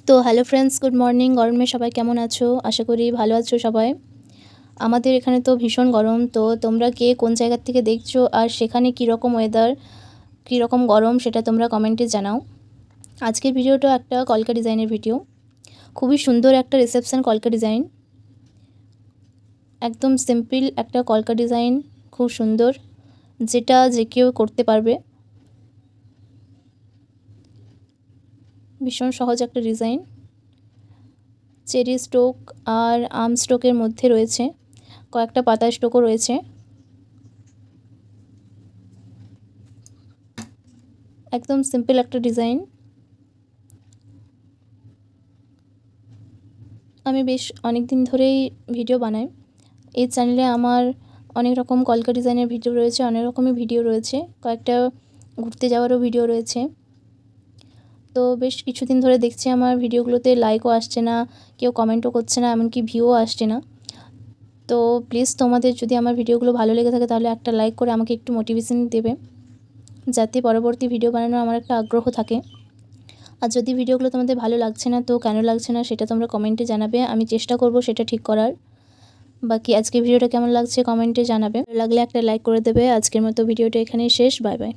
তো hello friends, good morning. গরমে সবাই কেমন আছো? আশা করি ভালো আছো সবাই। আমাদের এখানে তো ভীষণ গরম। তো তোমরা কে কোন জায়গা থেকে দেখছো আর সেখানে কীরকম ওয়েদার, কীরকম গরম সেটা তোমরা কমেন্টে জানাও। আজকের ভিডিওটা একটা কলকা ডিজাইনের ভিডিও। খুবই সুন্দর একটা রিসেপশন কলকা ডিজাইন, একদম সিম্পল একটা কলকা ডিজাইন, খুব সুন্দর, যেটা যে কেউ করতে পারবে। ভীষণ সহজ একটা ডিজাইন। চেরি স্টোক আর আম স্টোকের মধ্যে রয়েছে, কয়েকটা পাতা স্টোকও রয়েছে। একদম সিম্পল একটা ডিজাইন। আমি বেশ অনেক দিন ধরেই ভিডিও বানাই। এই চ্যানেলে আমার অনেক রকম কলকা ডিজাইনের ভিডিও রয়েছে, অনেক রকমের ভিডিও রয়েছে, কয়েকটা ঘুরতে যাওয়ারও ভিডিও রয়েছে। তো বেশ কিছুদিন ধরে দেখছি আমার ভিডিওগুলোতে লাইকও আসছে না, কেউ কমেন্টও করছে না, এমনকি ভিউও আসছে না। তো প্লিজ তোমাদের যদি আমার ভিডিওগুলো ভালো লেগে থাকে তাহলে একটা লাইক করে আমাকে একটু মোটিভেশন দেবে, যাতে পরবর্তী ভিডিও বানানোর আমার একটা আগ্রহ থাকে। আর যদি ভিডিওগুলো তোমাদের ভালো লাগছে না, তো কেন লাগছে না সেটা তোমরা কমেন্টে জানাবে, আমি চেষ্টা করব সেটা ঠিক করার। বাকি আজকে ভিডিওটা কেমন লাগছে কমেন্টে জানাবে, লাগলে একটা লাইক করে দেবে। আজকের মতো ভিডিওটা এখানেই শেষ। Bye bye.